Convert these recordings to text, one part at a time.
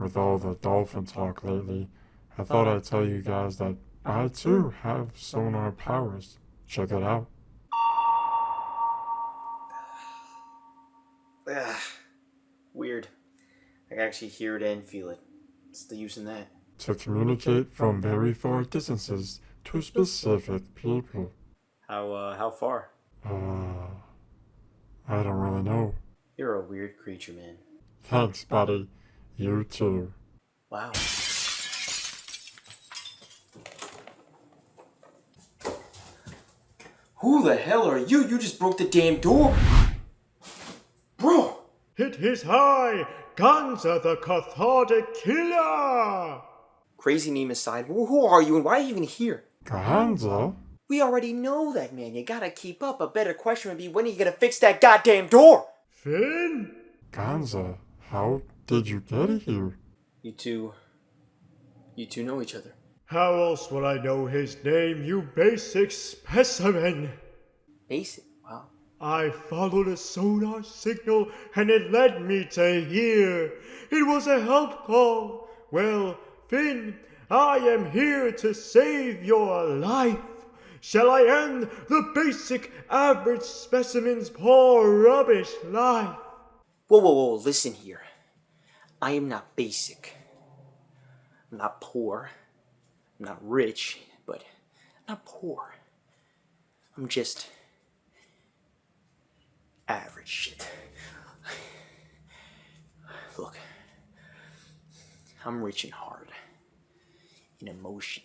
with all the dolphin talk lately, I thought I'd tell you guys that I too have sonar powers. Check it out. Weird. I can actually hear it and feel it. What's the use in that? To communicate from very far distances to specific people. How far? I don't really know. You're a weird creature, man. Thanks, buddy. You too. Wow. Who the hell are you? You just broke the damn door. Bro! It is I, Ganza the Cathartic Killer! Crazy name aside, who are you and why are you even here? Ganza? We already know that, man. You gotta keep up. A better question would be, when are you gonna fix that goddamn door? Finn? Ganza, how did you get here? You two know each other. How else would I know his name, you basic specimen? Basic? Wow. I followed a sonar signal and it led me to here. It was a help call. Well, Finn, I am here to save your life. Shall I end the basic average specimen's poor rubbish life? Whoa, listen here. I am not basic. I'm not poor. I'm not rich, but I'm not poor. I'm just average shit. Look, I'm rich in heart, in emotion.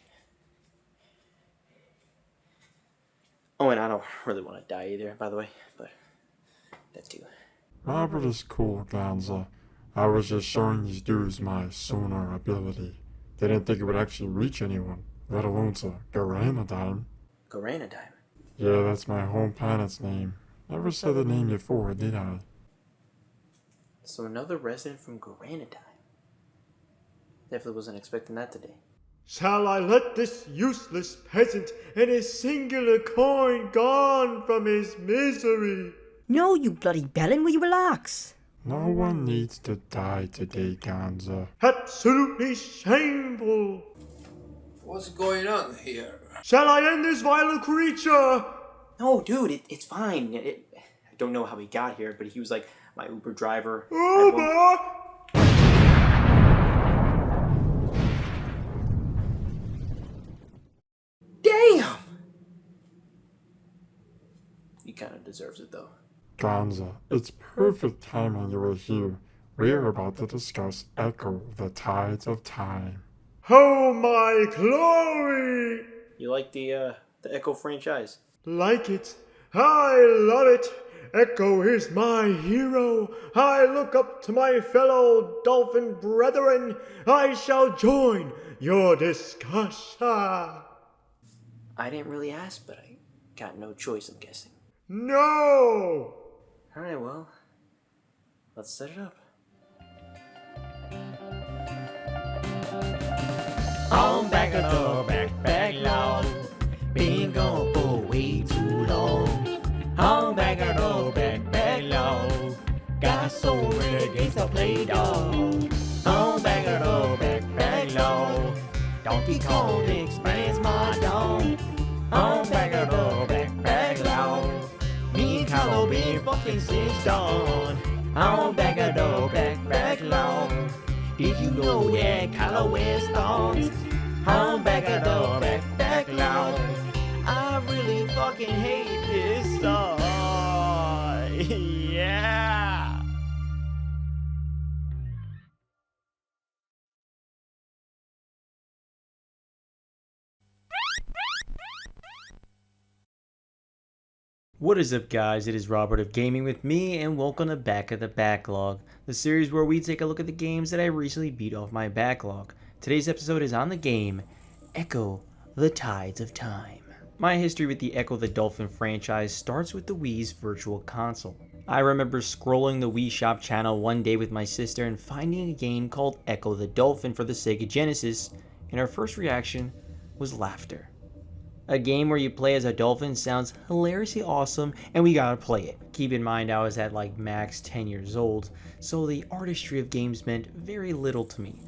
Oh, and I don't really want to die either, by the way, but that too. Robert is cool, Ganza. I was just showing these dudes my sonar ability. They didn't think it would actually reach anyone, let alone to Garanadime. Garanadime? Yeah, that's my home planet's name. Never said the name before, did I? So another resident from Garanadime. Definitely wasn't expecting that today. Shall I let this useless peasant and his singular coin gone from his misery? No, you bloody bellend, will you relax? No one needs to die today, Ganza. Absolutely shameful! What's going on here? Shall I end this vile creature? No, dude, it's fine. I don't know how he got here, but he was like my Uber driver. Uber! Damn! He kind of deserves it, though. Ganza, it's perfect timing you were here. We're about to discuss Ecco the Tides of Time. Oh my glory! You like the Ecco franchise? Like it. I love it. Ecco is my hero. I look up to my fellow dolphin brethren. I shall join your discussion. I didn't really ask, but I got no choice, I'm guessing. No! Alright, well, let's set it up. On backlog, been gone for way too long. On backlog, got so many games to play, dog. On backlog, Donkey Kong expands my dome. On backlog, me and Carlo been fucking since dawn. On backlog, did you know that Carlo wears thongs? On backlog, I really fucking hate this song. Yeah. What is up, guys? It is Robert of Gaming with Me, and welcome to Back of the Backlog, the series where we take a look at the games that I recently beat off my backlog. Today's episode is on the game Ecco the Tides of Time. My history with the Ecco the Dolphin franchise starts with the Wii's Virtual Console. I remember scrolling the Wii Shop channel one day with my sister and finding a game called Ecco the Dolphin for the Sega Genesis, and our first reaction was laughter. A game where you play as a dolphin sounds hilariously awesome, and we gotta play it. Keep in mind I was at like max 10 years old, so the artistry of games meant very little to me.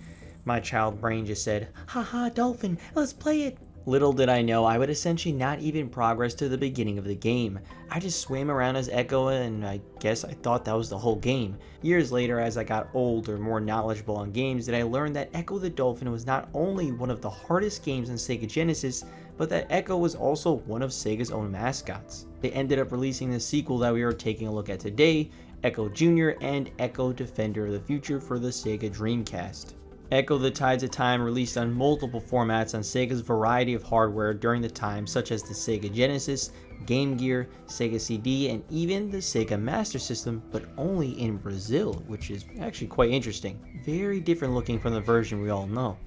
My child brain just said, haha dolphin, let's play it. Little did I know I would essentially not even progress to the beginning of the game. I just swam around as Ecco, and I guess I thought that was the whole game. Years later, as I got older, more knowledgeable on games, did I learn that Ecco the Dolphin was not only one of the hardest games on Sega Genesis, but that Ecco was also one of Sega's own mascots. They ended up releasing the sequel that we are taking a look at today, Ecco Jr. and Ecco Defender of the Future for the Sega Dreamcast. Ecco the Tides of Time released on multiple formats on Sega's variety of hardware during the time, such as the Sega Genesis, Game Gear, Sega CD, and even the Sega Master System, but only in Brazil, which is actually quite interesting. Very different looking from the version we all know.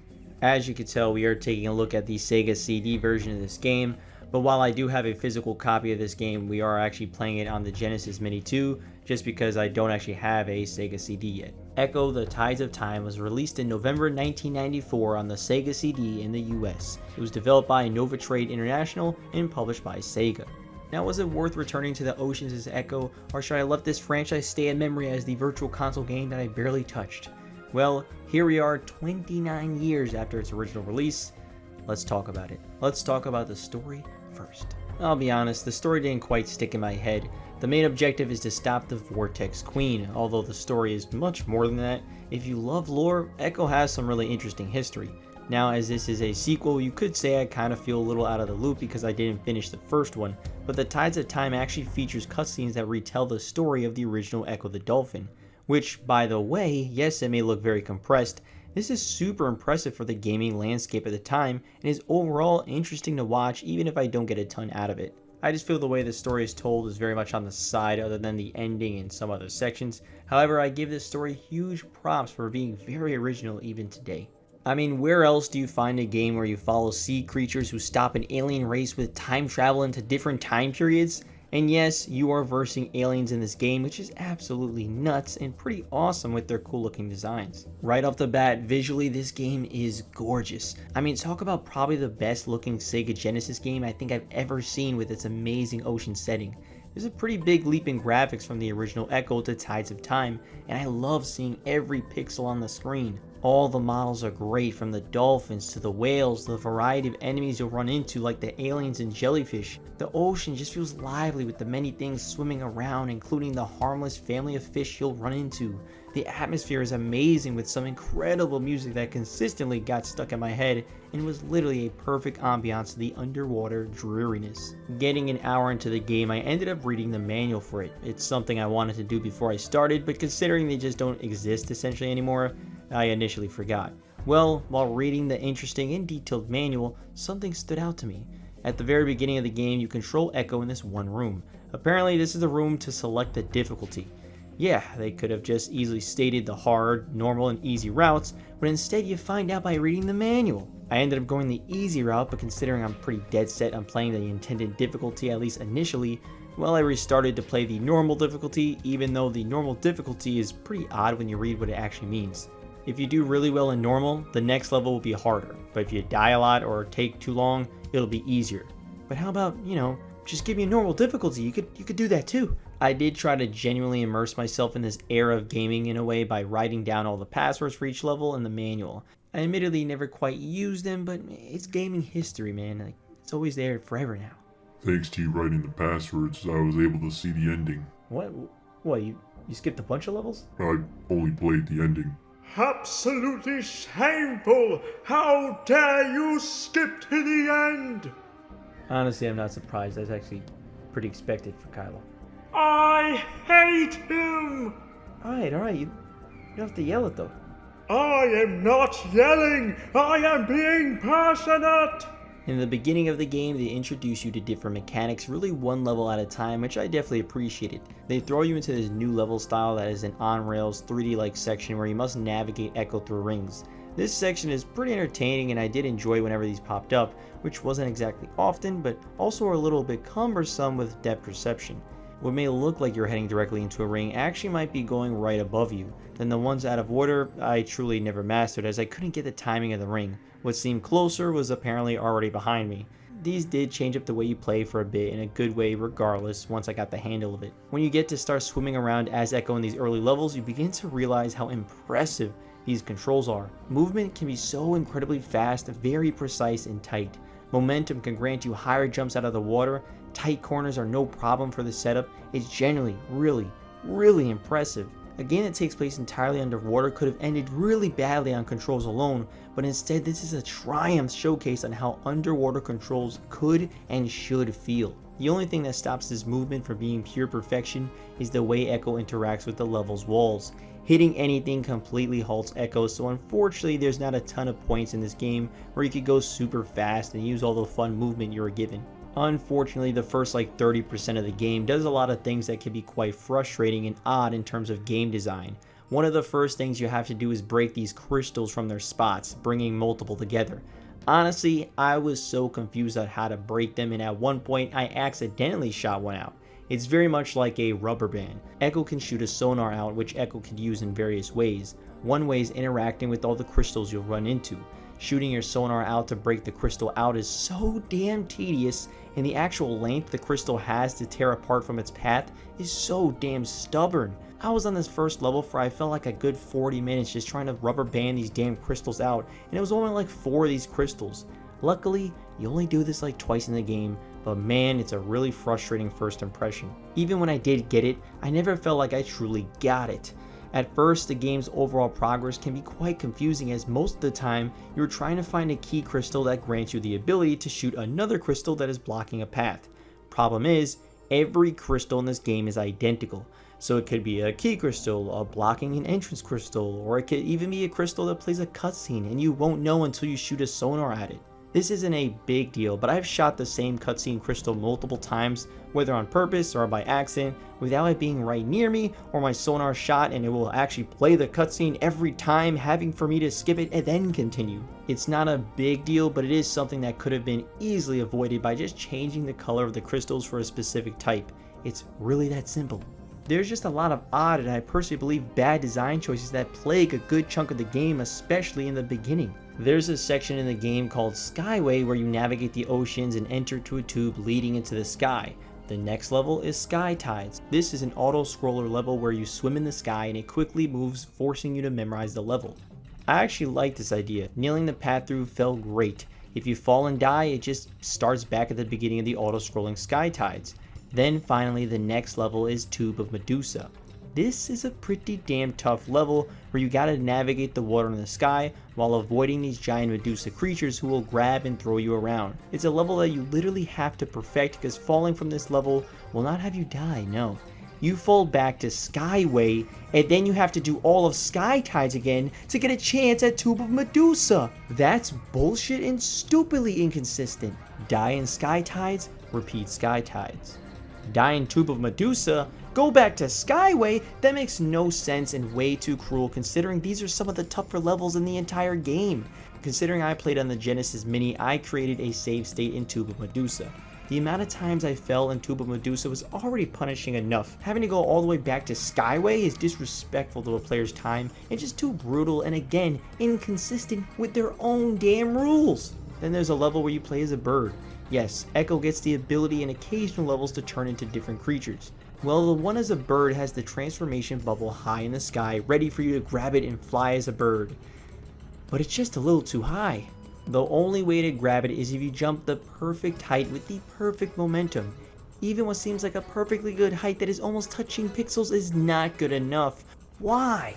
As you can tell, we are taking a look at the Sega CD version of this game, but while I do have a physical copy of this game, we are actually playing it on the Genesis Mini 2, just because I don't actually have a Sega CD yet. Ecco the Tides of Time was released in November 1994 on the Sega CD in the US. It was developed by Novotrade International and published by Sega. Now, was it worth returning to the oceans as Ecco, or should I let this franchise stay in memory as the virtual console game that I barely touched? Well, here we are 29 years after its original release. Let's talk about it. Let's talk about the story first. I'll be honest, the story didn't quite stick in my head. The main objective is to stop the Vortex Queen, although the story is much more than that. If you love lore, Ecco has some really interesting history. Now, as this is a sequel, you could say I kind of feel a little out of the loop because I didn't finish the first one, but the Tides of Time actually features cutscenes that retell the story of the original Ecco the Dolphin. Which, by the way, yes, it may look very compressed, this is super impressive for the gaming landscape at the time and is overall interesting to watch even if I don't get a ton out of it. I just feel the way the story is told is very much on the side other than the ending and some other sections. However, I give this story huge props for being very original even today. I mean, where else do you find a game where you follow sea creatures who stop an alien race with time travel into different time periods? And yes, you are versing aliens in this game, which is absolutely nuts and pretty awesome with their cool looking designs. Right off the bat, visually this game is gorgeous. I mean, talk about probably the best looking Sega Genesis game I think I've ever seen with its amazing ocean setting. There's a pretty big leap in graphics from the original Ecco to Tides of Time, and I love seeing every pixel on the screen. All the models are great, from the dolphins to the whales, the variety of enemies you'll run into like the aliens and jellyfish. The ocean just feels lively with the many things swimming around, including the harmless family of fish you'll run into. The atmosphere is amazing with some incredible music that consistently got stuck in my head and was literally a perfect ambiance to the underwater dreariness. Getting an hour into the game, I ended up reading the manual for it. It's something I wanted to do before I started, but considering they just don't exist essentially anymore, I initially forgot. Well, while reading the interesting and detailed manual, something stood out to me. At the very beginning of the game, you control Ecco in this one room. Apparently, this is the room to select the difficulty. Yeah, they could have just easily stated the hard, normal, and easy routes, but instead you find out by reading the manual. I ended up going the easy route, but considering I'm pretty dead set on playing the intended difficulty, at least initially, well, I restarted to play the normal difficulty, even though the normal difficulty is pretty odd when you read what it actually means. If you do really well in normal, the next level will be harder, but if you die a lot or take too long, it'll be easier. But how about, just give me a normal difficulty? You could do that too. I did try to genuinely immerse myself in this era of gaming in a way by writing down all the passwords for each level in the manual. I admittedly never quite used them, but it's gaming history, man. It's always there forever now. Thanks to you writing the passwords, I was able to see the ending. What, you skipped a bunch of levels? I only played the ending. Absolutely shameful! How dare you skip to the end! Honestly, I'm not surprised. That's actually pretty expected for Kylo. I hate him! Alright, you don't have to yell it though. I am not yelling! I am being passionate! In the beginning of the game, they introduce you to different mechanics, really one level at a time, which I definitely appreciated. They throw you into this new level style that is an on-rails 3D-like section where you must navigate Ecco through rings. This section is pretty entertaining, and I did enjoy whenever these popped up, which wasn't exactly often, but also a little bit cumbersome with depth perception. What may look like you're heading directly into a ring actually might be going right above you. Then the ones out of order, I truly never mastered as I couldn't get the timing of the ring. What seemed closer was apparently already behind me. these did change up the way you play for a bit in a good way regardless once I got the handle of it. When you get to start swimming around as Ecco in these early levels, you begin to realize how impressive these controls are. Movement can be so incredibly fast, very precise and tight. Momentum can grant you higher jumps out of the water. Tight corners are no problem for the setup. It's generally really impressive. A game that takes place entirely underwater could have ended really badly on controls alone, but instead this is a triumph showcase on how underwater controls could and should feel. The only thing that stops this movement from being pure perfection is the way Ecco interacts with the level's walls. Hitting anything completely halts Ecco, so unfortunately there's not a ton of points in this game where you could go super fast and use all the fun movement you were given. Unfortunately, the first 30% of the game does a lot of things that can be quite frustrating and odd in terms of game design. One of the first things you have to do is break these crystals from their spots, bringing multiple together. Honestly, I was so confused on how to break them, and at one point I accidentally shot one out. It's very much like a rubber band. Ecco can shoot a sonar out, which Ecco can use in various ways. One way is interacting with all the crystals you'll run into. Shooting your sonar out to break the crystal out is so damn tedious, and the actual length the crystal has to tear apart from its path is so damn stubborn. I was on this first level for I felt like a good 40 minutes just trying to rubber band these damn crystals out, and it was only 4 of these crystals. Luckily, you only do this twice in the game, but man, it's a really frustrating first impression. Even when I did get it, I never felt like I truly got it. At first, the game's overall progress can be quite confusing, as most of the time you're trying to find a key crystal that grants you the ability to shoot another crystal that is blocking a path. Problem is, every crystal in this game is identical. So it could be a key crystal, a blocking an entrance crystal, or it could even be a crystal that plays a cutscene and you won't know until you shoot a sonar at it. This isn't a big deal, but I've shot the same cutscene crystal multiple times, whether on purpose or by accident, without it being right near me, or my sonar shot and it will actually play the cutscene every time, having for me to skip it and then continue. It's not a big deal, but it is something that could have been easily avoided by just changing the color of the crystals for a specific type. It's really that simple. There's just a lot of odd and I personally believe bad design choices that plague a good chunk of the game, especially in the beginning. There's a section in the game called Skyway where you navigate the oceans and enter to a tube leading into the sky. The next level is Sky Tides. This is an auto-scroller level where you swim in the sky and it quickly moves, forcing you to memorize the level. I actually like this idea. Nailing the path through felt great. If you fall and die, it just starts back at the beginning of the auto-scrolling Sky Tides. Then finally, the next level is Tube of Medusa. This is a pretty damn tough level where you gotta navigate the water in the sky while avoiding these giant Medusa creatures who will grab and throw you around. It's a level that you literally have to perfect because falling from this level will not have you die, no. You fall back to Skyway and then you have to do all of Sky Tides again to get a chance at Tube of Medusa. That's bullshit and stupidly inconsistent. Die in Sky Tides, repeat Sky Tides. Die in Tube of Medusa, go back to Skyway. That makes no sense and way too cruel considering these are some of the tougher levels in the entire game. Considering I played on the Genesis Mini, I created a save state in Tube of Medusa. The amount of times I fell in Tube of Medusa was already punishing enough. Having to go all the way back to Skyway is disrespectful to a player's time and just too brutal and again, inconsistent with their own damn rules. Then there's a level where you play as a bird. Yes, Ecco gets the ability in occasional levels to turn into different creatures. Well, the one as a bird has the transformation bubble high in the sky, ready for you to grab it and fly as a bird. But it's just a little too high. The only way to grab it is if you jump the perfect height with the perfect momentum. Even what seems like a perfectly good height that is almost touching pixels is not good enough. Why?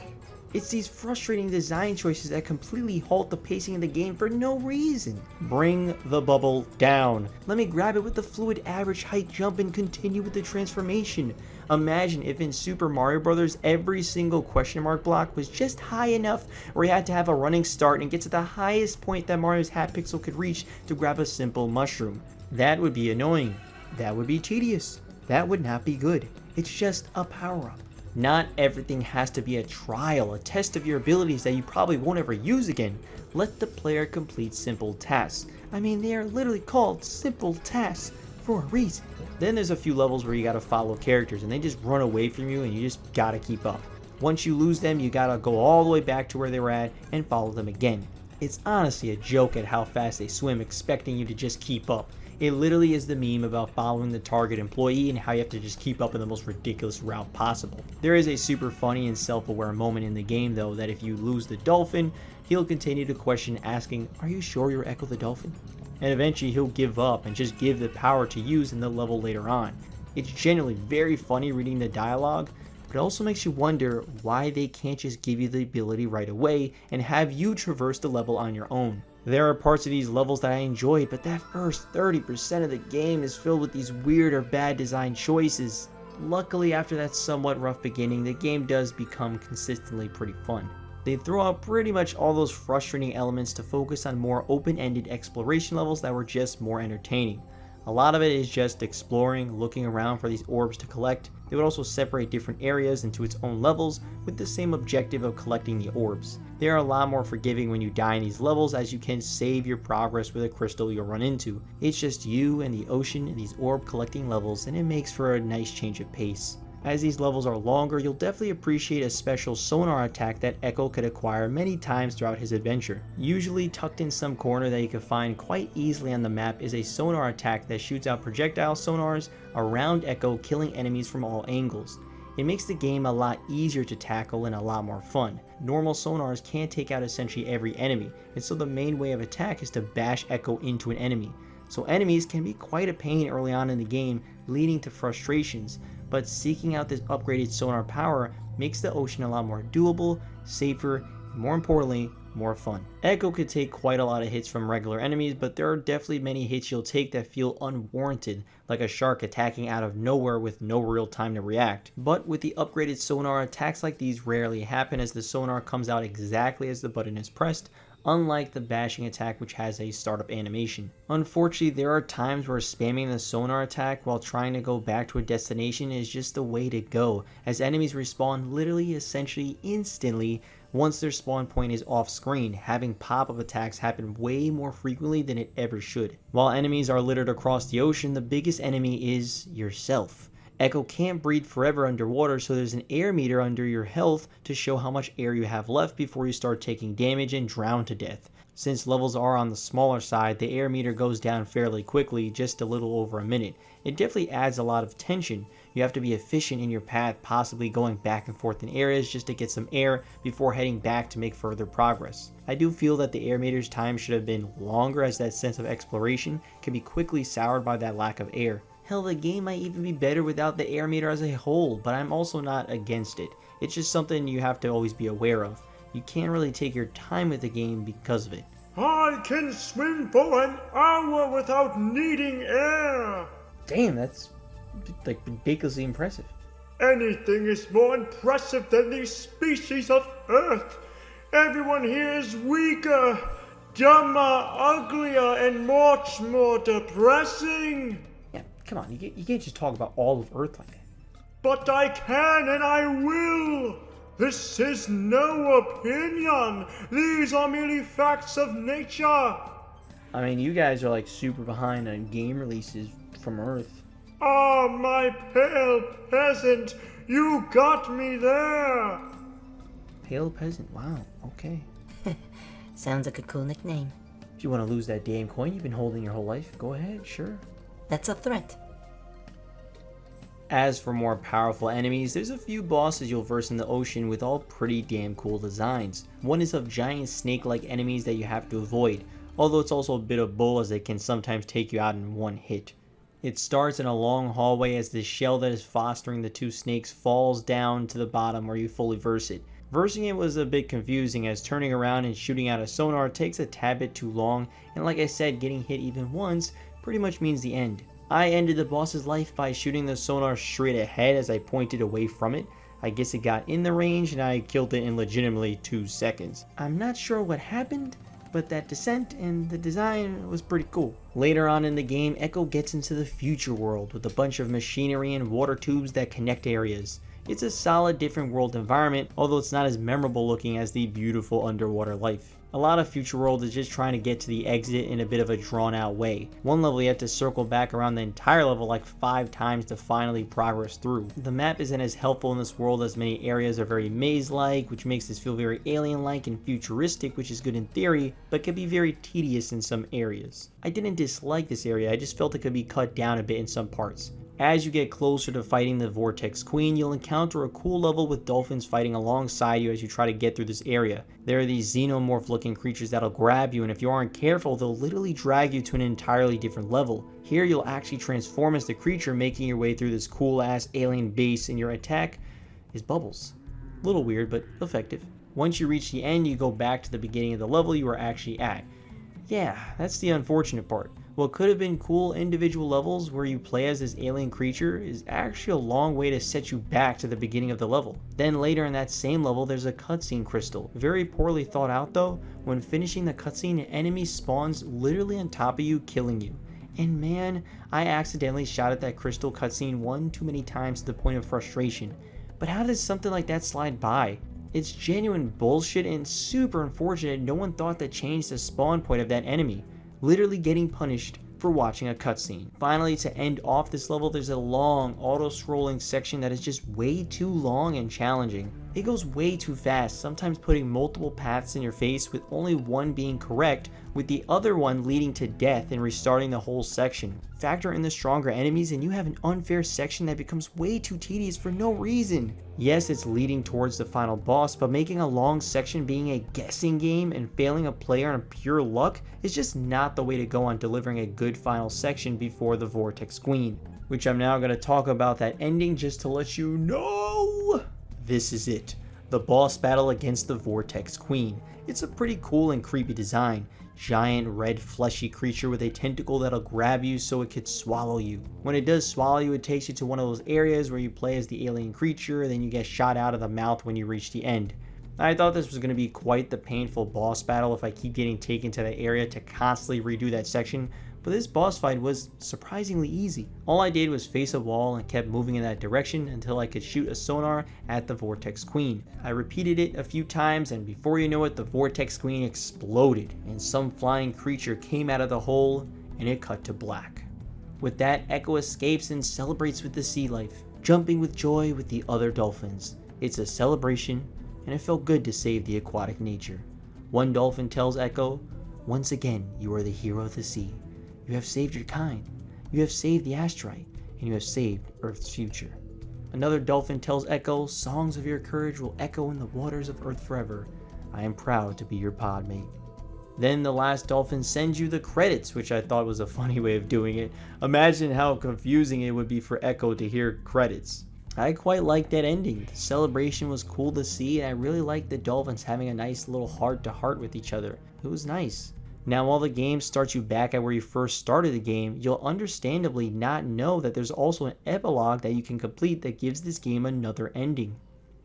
It's these frustrating design choices that completely halt the pacing of the game for no reason. Bring the bubble down. Let me grab it with the fluid average height jump and continue with the transformation. Imagine if in Super Mario Bros. Every single question mark block was just high enough where you had to have a running start and get to the highest point that Mario's hat pixel could reach to grab a simple mushroom. That would be annoying. That would be tedious. That would not be good. It's just a power-up. Not everything has to be a trial, a test of your abilities that you probably won't ever use again. Let the player complete simple tasks. I mean, they are literally called simple tasks for a reason. Then there's a few levels where you gotta follow characters and they just run away from you and you just gotta keep up. Once you lose them, you gotta go all the way back to where they were at and follow them again. It's honestly a joke at how fast they swim, expecting you to just keep up. It literally is the meme about following the target employee and how you have to just keep up in the most ridiculous route possible. There is a super funny and self-aware moment in the game though that if you lose the dolphin, he'll continue to question asking, "Are you sure you're Ecco the Dolphin?" And eventually he'll give up and just give the power to use in the level later on. It's genuinely very funny reading the dialogue, but it also makes you wonder why they can't just give you the ability right away and have you traverse the level on your own. There are parts of these levels that I enjoyed, but that first 30% of the game is filled with these weird or bad design choices. Luckily, after that somewhat rough beginning, the game does become consistently pretty fun. They throw out pretty much all those frustrating elements to focus on more open-ended exploration levels that were just more entertaining. A lot of it is just exploring, looking around for these orbs to collect. They would also separate different areas into its own levels with the same objective of collecting the orbs. They are a lot more forgiving when you die in these levels, as you can save your progress with a crystal you'll run into. It's just you and the ocean in these orb collecting levels, and it makes for a nice change of pace. As these levels are longer, you'll definitely appreciate a special sonar attack that Ecco could acquire many times throughout his adventure. Usually tucked in some corner that you can find quite easily on the map is a sonar attack that shoots out projectile sonars around Ecco, killing enemies from all angles. It makes the game a lot easier to tackle and a lot more fun. Normal sonars can't take out essentially every enemy, and so the main way of attack is to bash Ecco into an enemy. So enemies can be quite a pain early on in the game, leading to frustrations, but seeking out this upgraded sonar power makes the ocean a lot more doable, safer, and more importantly, more fun. Ecco could take quite a lot of hits from regular enemies, but there are definitely many hits you'll take that feel unwarranted, like a shark attacking out of nowhere with no real time to react. But with the upgraded sonar, attacks like these rarely happen, as the sonar comes out exactly as the button is pressed, unlike the bashing attack, which has a startup animation. Unfortunately, there are times where spamming the sonar attack while trying to go back to a destination is just the way to go, as enemies respawn literally essentially instantly once their spawn point is off screen, having pop-up attacks happen way more frequently than it ever should. While enemies are littered across the ocean, the biggest enemy is yourself. Ecco can't breathe forever underwater, so there's an air meter under your health to show how much air you have left before you start taking damage and drown to death. Since levels are on the smaller side, the air meter goes down fairly quickly, just a little over a minute. It definitely adds a lot of tension. You have to be efficient in your path, possibly going back and forth in areas just to get some air before heading back to make further progress. I do feel that the air meter's time should have been longer, as that sense of exploration can be quickly soured by that lack of air. Hell, the game might even be better without the air meter as a whole, but I'm also not against it. It's just something you have to always be aware of. You can't really take your time with the game because of it. I can swim for an hour without needing air. Damn, that's like ridiculously impressive. Anything is more impressive than the species of Earth. Everyone here is weaker, dumber, uglier, and much more depressing. Yeah, come on, you can't just talk about all of Earth like that. But I can and I will. This is no opinion. These are merely facts of nature. I mean, you guys are like super behind on game releases from Earth. Ah, my pale peasant, you got me there. Pale Peasant, wow, okay. Sounds like a cool nickname. If you want to lose that damn coin you've been holding your whole life, go ahead, sure. That's a threat. As for more powerful enemies, there's a few bosses you'll verse in the ocean with all pretty damn cool designs. One is of giant snake-like enemies that you have to avoid, although it's also a bit of bull as it can sometimes take you out in one hit. It starts in a long hallway as the shell that is fostering the two snakes falls down to the bottom where you fully verse it. Versing it was a bit confusing, as turning around and shooting out a sonar takes a tad bit too long, and like I said, getting hit even once pretty much means the end. I ended the boss's life by shooting the sonar straight ahead as I pointed away from it. I guess it got in the range and I killed it in legitimately 2 seconds. I'm not sure what happened, but that descent and the design was pretty cool. Later on in the game, Ecco gets into the future world with a bunch of machinery and water tubes that connect areas. It's a solid different world environment, although it's not as memorable looking as the beautiful underwater life. A lot of Future World is just trying to get to the exit in a bit of a drawn out way. One level you have to circle back around the entire level like 5 times to finally progress through. The map isn't as helpful in this world as many areas are very maze-like, which makes this feel very alien-like and futuristic, which is good in theory, but can be very tedious in some areas. I didn't dislike this area, I just felt it could be cut down a bit in some parts. As you get closer to fighting the Vortex Queen, you'll encounter a cool level with dolphins fighting alongside you as you try to get through this area. There are these xenomorph looking creatures that'll grab you, and if you aren't careful, they'll literally drag you to an entirely different level. Here you'll actually transform as the creature, making your way through this cool ass alien base, and your attack is bubbles. A little weird, but effective. Once you reach the end, you go back to the beginning of the level you were actually at. Yeah, that's the unfortunate part. What could have been cool individual levels where you play as this alien creature is actually a long way to set you back to the beginning of the level. Then later in that same level there's a cutscene crystal. Very poorly thought out though. When finishing the cutscene, an enemy spawns literally on top of you, killing you. And man, I accidentally shot at that crystal cutscene one too many times to the point of frustration. But how does something like that slide by? It's genuine bullshit and super unfortunate no one thought to change the spawn point of that enemy. Literally getting punished for watching a cutscene. Finally, to end off this level, there's a long auto-scrolling section that is just way too long and challenging. It goes way too fast, sometimes putting multiple paths in your face with only one being correct, with the other one leading to death and restarting the whole section. Factor in the stronger enemies and you have an unfair section that becomes way too tedious for no reason. Yes, it's leading towards the final boss, but making a long section being a guessing game and failing a player on pure luck is just not the way to go on delivering a good final section before the Vortex Queen. Which I'm now going to talk about that ending just to let you know. This is it. The boss battle against the Vortex Queen. It's a pretty cool and creepy design. Giant red fleshy creature with a tentacle that'll grab you so it could swallow you. When it does swallow you, it takes you to one of those areas where you play as the alien creature, then you get shot out of the mouth when you reach the end. I thought this was going to be quite the painful boss battle if I keep getting taken to that area to constantly redo that section, but this boss fight was surprisingly easy. All I did was face a wall and kept moving in that direction until I could shoot a sonar at the Vortex Queen. I repeated it a few times and before you know it, the Vortex Queen exploded and some flying creature came out of the hole and it cut to black. With that, Ecco escapes and celebrates with the sea life, jumping with joy with the other dolphins. It's a celebration and it felt good to save the aquatic nature. One dolphin tells Ecco, "Once again, you are the hero of the sea. You have saved your kind, you have saved the asteroid, and you have saved Earth's future." Another dolphin tells Ecco, "Songs of your courage will echo in the waters of Earth forever. I am proud to be your pod mate." Then the last dolphin sends you the credits, which I thought was a funny way of doing it. Imagine how confusing it would be for Ecco to hear credits. I quite liked that ending. The celebration was cool to see, and I really liked the dolphins having a nice little heart-to-heart with each other. It was nice. Now, while the game starts you back at where you first started the game, you'll understandably not know that there's also an epilogue that you can complete that gives this game another ending.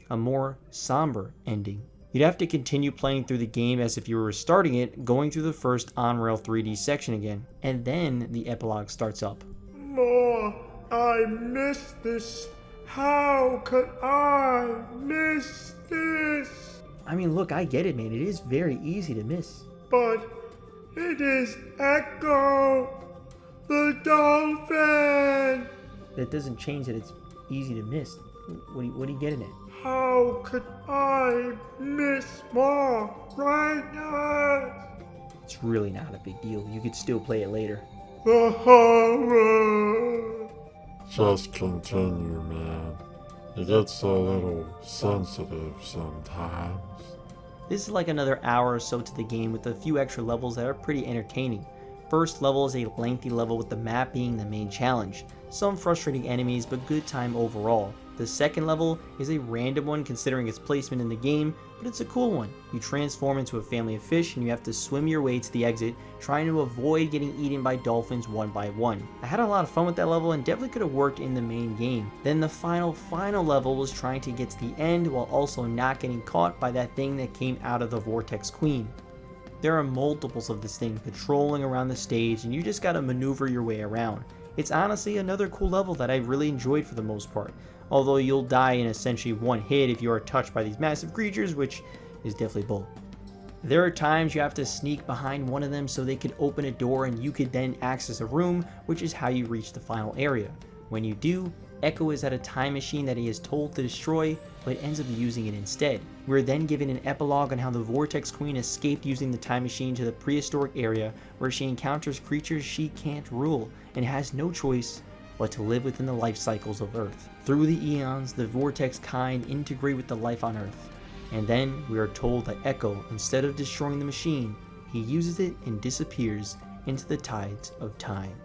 A more somber ending. You'd have to continue playing through the game as if you were restarting it, going through the first on-rail 3D section again, and then the epilogue starts up. More, I miss this. How could I miss this? I mean, look, I get it, man. It is very easy to miss. But it is Ecco the Dolphin. That doesn't change that it's easy to miss. What are you getting at? How could I miss more right now? It's really not a big deal. You could still play it later. The horror. Just continue, man. It gets a little sensitive sometimes. This is like another hour or so to the game with a few extra levels that are pretty entertaining. First level is a lengthy level with the map being the main challenge. Some frustrating enemies, but good time overall. The second level is a random one considering its placement in the game, but it's a cool one. You transform into a family of fish and you have to swim your way to the exit, trying to avoid getting eaten by dolphins one by one. I had a lot of fun with that level and definitely could have worked in the main game. Then the final level was trying to get to the end while also not getting caught by that thing that came out of the Vortex Queen. There are multiples of this thing patrolling around the stage and you just gotta maneuver your way around. It's honestly another cool level that I really enjoyed for the most part, although you'll die in essentially one hit if you are touched by these massive creatures, which is definitely bull. There are times you have to sneak behind one of them so they could open a door and you could then access a room, which is how you reach the final area. When you do, Ecco is at a time machine that he is told to destroy, but ends up using it instead. We're then given an epilogue on how the Vortex Queen escaped using the time machine to the prehistoric area where she encounters creatures she can't rule and has no choice but to live within the life cycles of Earth. Through the eons, the Vortex kind integrate with the life on Earth. And then we are told that Ecco, instead of destroying the machine, he uses it and disappears into the tides of time.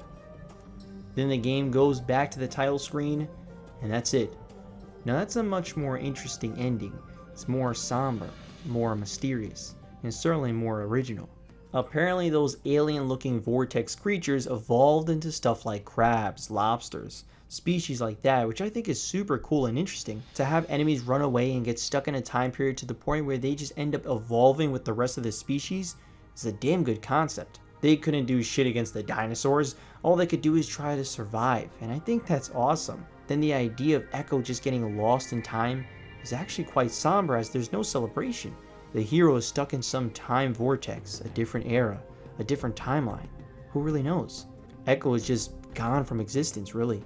Then the game goes back to the title screen, and that's it. Now that's a much more interesting ending. It's more somber, more mysterious, and certainly more original. Apparently those alien-looking vortex creatures evolved into stuff like crabs, lobsters, species like that, which I think is super cool and interesting. To have enemies run away and get stuck in a time period to the point where they just end up evolving with the rest of the species is a damn good concept. They couldn't do shit against the dinosaurs, all they could do is try to survive, and I think that's awesome. Then the idea of Ecco just getting lost in time is actually quite somber as there's no celebration. The hero is stuck in some time vortex, a different era, a different timeline. Who really knows? Ecco is just gone from existence, really.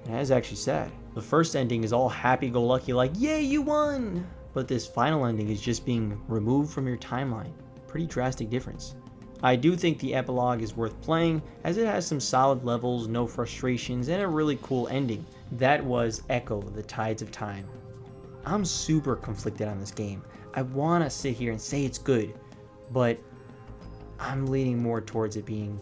And that is actually sad. The first ending is all happy-go-lucky like, yay, you won! But this final ending is just being removed from your timeline. Pretty drastic difference. I do think the epilogue is worth playing as it has some solid levels, no frustrations, and a really cool ending. That was Ecco the Tides of Time. I'm super conflicted on this game. I want to sit here and say it's good, but I'm leaning more towards it being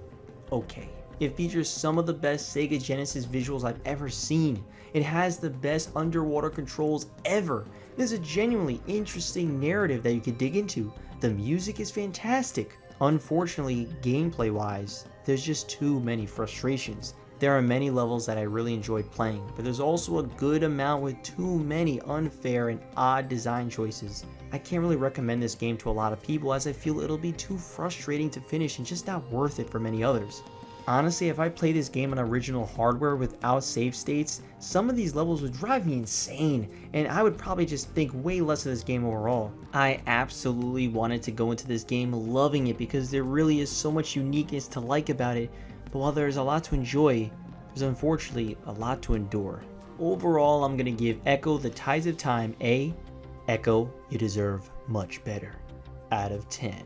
okay. It features some of the best Sega Genesis visuals I've ever seen. It has the best underwater controls ever. There's a genuinely interesting narrative that you could dig into. The music is fantastic. Unfortunately, gameplay wise, there's just too many frustrations. There are many levels that I really enjoyed playing, but there's also a good amount with too many unfair and odd design choices. I can't really recommend this game to a lot of people as I feel it'll be too frustrating to finish and just not worth it for many others. Honestly, if I played this game on original hardware without save states, some of these levels would drive me insane, and I would probably just think way less of this game overall. I absolutely wanted to go into this game loving it because there really is so much uniqueness to like about it, but while there's a lot to enjoy, there's unfortunately a lot to endure. Overall, I'm going to give Ecco the Tides of Time a Ecco, you deserve much better out of 10.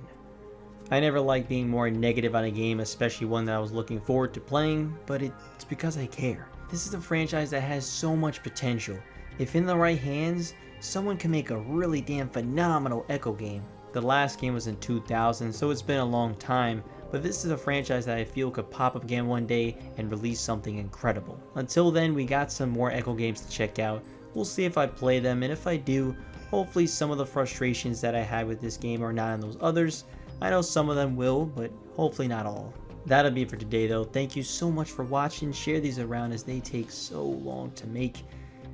I never like being more negative on a game, especially one that I was looking forward to playing, but it's because I care. This is a franchise that has so much potential. If in the right hands, someone can make a really damn phenomenal Ecco game. The last game was in 2000, so it's been a long time, but this is a franchise that I feel could pop up again one day and release something incredible. Until then, we got some more Ecco games to check out. We'll see if I play them, and if I do, hopefully some of the frustrations that I had with this game are not in those others. I know some of them will, but hopefully not all. That'll be it for today though. Thank you so much for watching. Share these around as they take so long to make.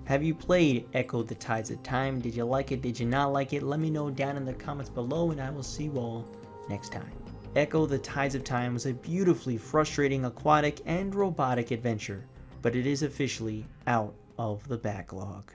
Have you played Ecco the Tides of Time? Did you like it? Did you not like it? Let me know down in the comments below and I will see you all next time. Ecco the Tides of Time was a beautifully frustrating aquatic and robotic adventure, but it is officially out of the backlog.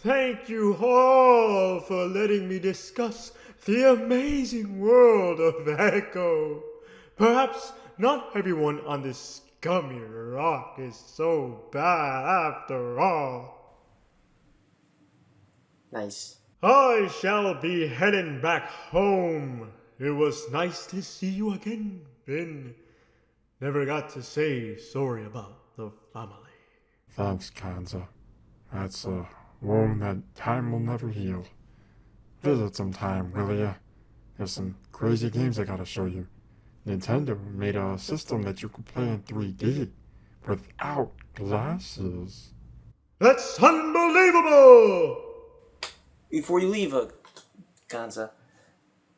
Thank you all for letting me discuss the amazing world of Echo. Perhaps not everyone on this scummy rock is so bad after all. Nice. I shall be heading back home. It was nice to see you again, Finn. Never got to say sorry about the family. Thanks, Kanza. That's a wound that time will never heal. Visit sometime, will ya? There's some crazy games I gotta show you. Nintendo made a system that you could play in 3D without glasses. That's unbelievable! Before you leave, Kanza,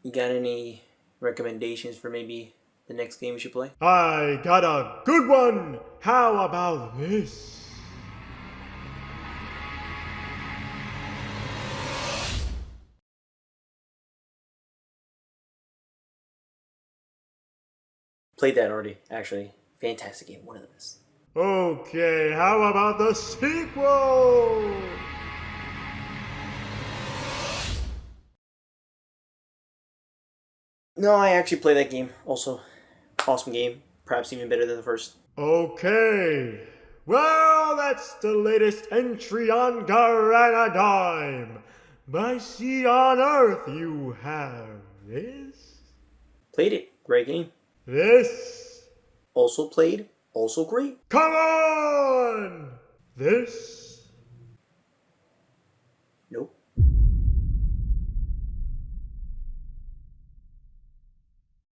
you got any recommendations for maybe the next game we should play? I got a good one! How about this? Played that already, actually. Fantastic game, one of the best. Okay, how about the sequel? No, I actually played that game. Also, awesome game. Perhaps even better than the first. Okay. Well, that's the latest entry on Garanadime. I see on Earth you have this. Played it. Great game. This. Also played. Also great. Come on! This. Nope.